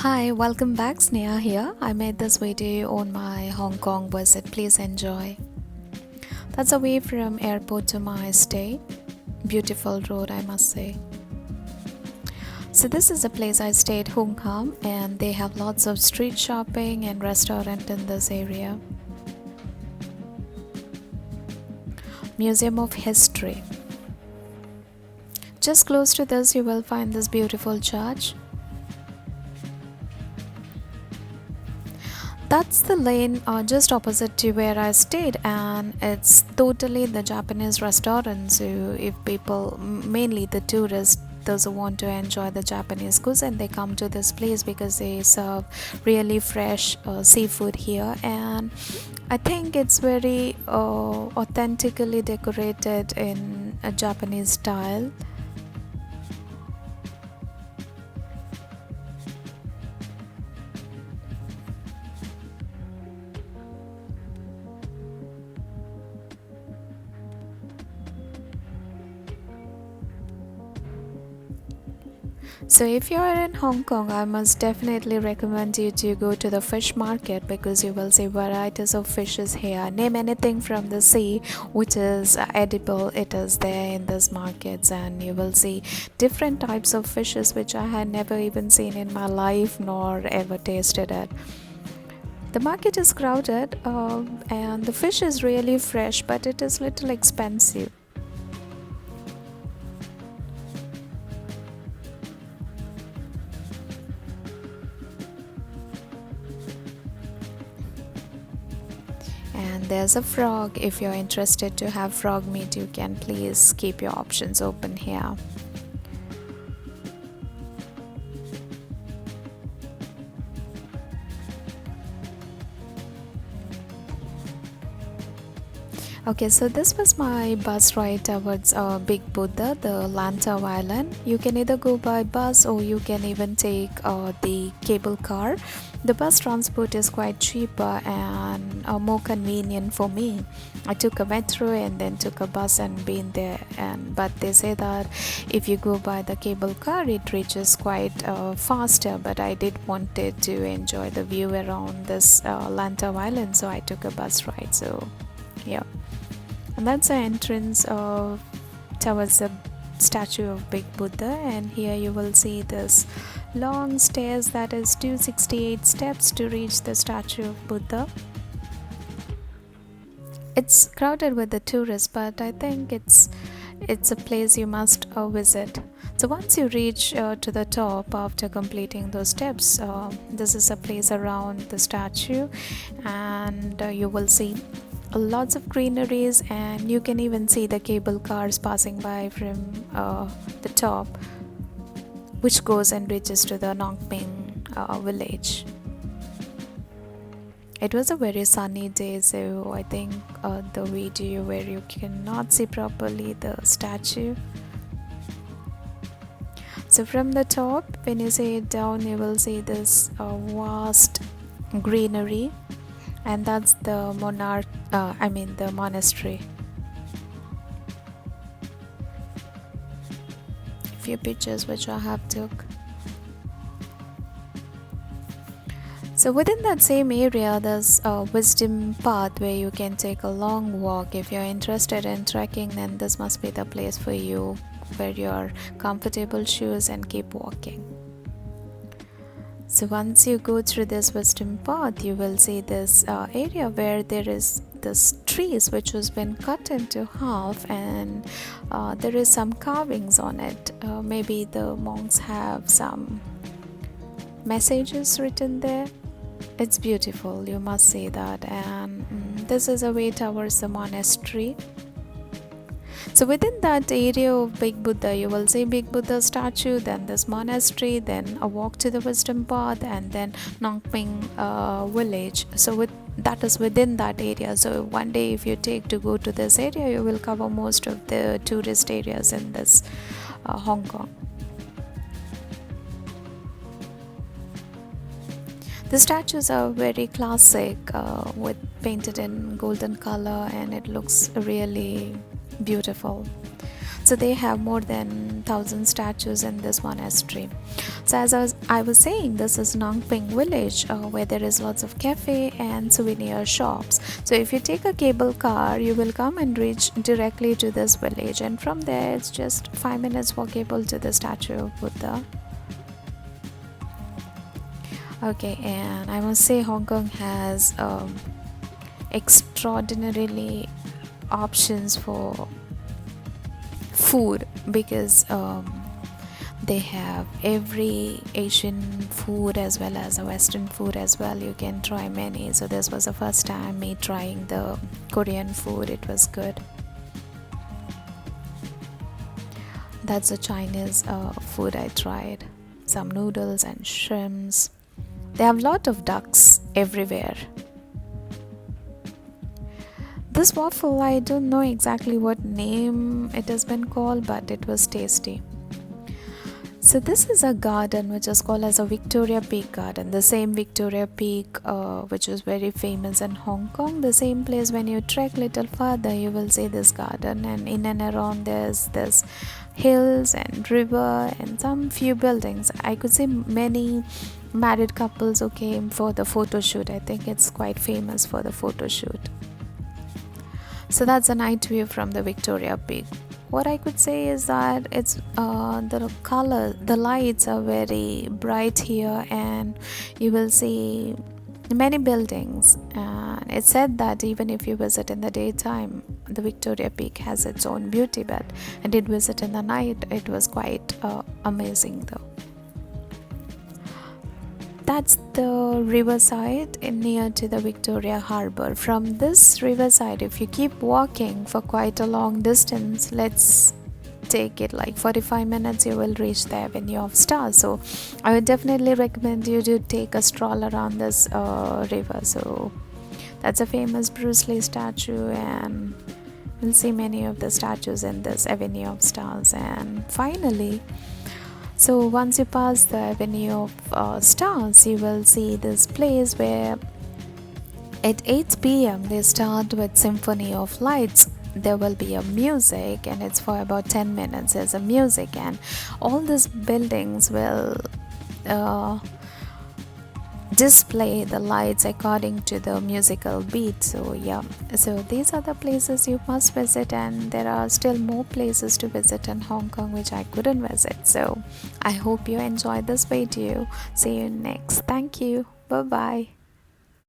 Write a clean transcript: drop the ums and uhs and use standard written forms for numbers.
Hi, welcome back. Sneha here. I made this video on my Hong Kong visit. Please enjoy. That's away from airport to my stay. Beautiful road, I must say. So this is the place I stayed, Hong Kong, and they have lots of street shopping and restaurant in this area. Museum of History. Just close to this, you will find this beautiful church. That's the lane just opposite to where I stayed, and it's totally the Japanese restaurant. So, if people, mainly the tourists, those who want to enjoy the Japanese cuisine, they come to this place because they serve really fresh seafood here, and I think it's very authentically decorated in a Japanese style. So if you are in Hong Kong, I must definitely recommend you to go to the fish market because you will see varieties of fishes here. Name anything from the sea which is edible, it is there in these markets, and you will see different types of fishes which I had never even seen in my life nor ever tasted it. The market is crowded and the fish is really fresh, but it is little expensive. And there's a frog. If you're interested to have frog meat, you can please keep your options open here. Okay, so this was my bus ride towards Big Buddha, the Lantau Island. You can either go by bus or you can even take the cable car. The bus transport is quite cheaper and more convenient for me. I took a metro and then took a bus and been there. But they say that if you go by the cable car, it reaches quite faster. But I did wanted to enjoy the view around this Lantau Island, so I took a bus ride. So yeah. And that's the entrance towards the statue of Big Buddha, and here you will see this long stairs, that is 268 steps to reach the statue of Buddha. It's crowded with the tourists, but I think it's a place you must visit. So once you reach to the top after completing those steps, this is a place around the statue, and you will see lots of greeneries, and you can even see the cable cars passing by from the top, which goes and reaches to the Nong Ping village. It was a very sunny day, so I think the video where you cannot see properly the statue. So from the top, when you see it down, you will see this vast greenery, and that's the the monastery. A few pictures which I have took. So within that same area, there's a wisdom path where you can take a long walk. If you're interested in trekking, then this must be the place for you. Wear your comfortable shoes and keep walking. So once you go through this wisdom path, you will see this area where there is this trees which has been cut into half, and there is some carvings on it. Maybe the monks have some messages written there. It's beautiful, you must say that. And this is a way towards the monastery. So within that area of Big Buddha, you will see Big Buddha statue, then this monastery, then a walk to the wisdom path, and then Nong Ping village. So that is within that area. So one day if you take to go to this area, you will cover most of the tourist areas in this Hong Kong. The statues are very classic, with painted in golden color, and it looks really beautiful. So they have more than 1,000 statues in this monastery. So as I was saying, this is Nongping village, where there is lots of cafe and souvenir shops. So if you take a cable car, you will come and reach directly to this village, and from there it's just 5 minutes walkable to the statue of Buddha. Okay, and I must say Hong Kong has extraordinarily options for food, because they have every Asian food as well as a Western food as well. You can try many. So this was the first time me trying the Korean food. It was good. That's the Chinese food I tried. Some noodles and shrimps. They have a lot of ducks everywhere. This waffle, I don't know exactly what name it has been called, but it was tasty. So this is a garden which is called as a Victoria Peak Garden. The same Victoria Peak which is very famous in Hong Kong. The same place, when you trek little further, you will see this garden, and in and around there's this hills and river and some few buildings. I could see many married couples who came for the photo shoot. I think it's quite famous for the photo shoot. So that's a night view from the Victoria Peak. What I could say is that it's the lights are very bright here, and you will see many buildings. And it's said that even if you visit in the daytime, the Victoria Peak has its own beauty, but I did visit in the night. It was quite amazing though. That's the riverside near to the Victoria Harbour. From this riverside, if you keep walking for quite a long distance, let's take it like 45 minutes, you will reach the Avenue of Stars. So I would definitely recommend you to take a stroll around this river. So that's a famous Bruce Lee statue, and you'll see many of the statues in this Avenue of Stars. And finally, so once you pass the Avenue of Stars, you will see this place where at 8 p.m. they start with Symphony of Lights. There will be a music, and it's for about 10 minutes. There's a music, and all these buildings will display the lights according to the musical beat. So yeah, so these are the places you must visit, and there are still more places to visit in Hong Kong which I couldn't visit. So I hope you enjoyed this video. See you next. Thank you. Bye bye.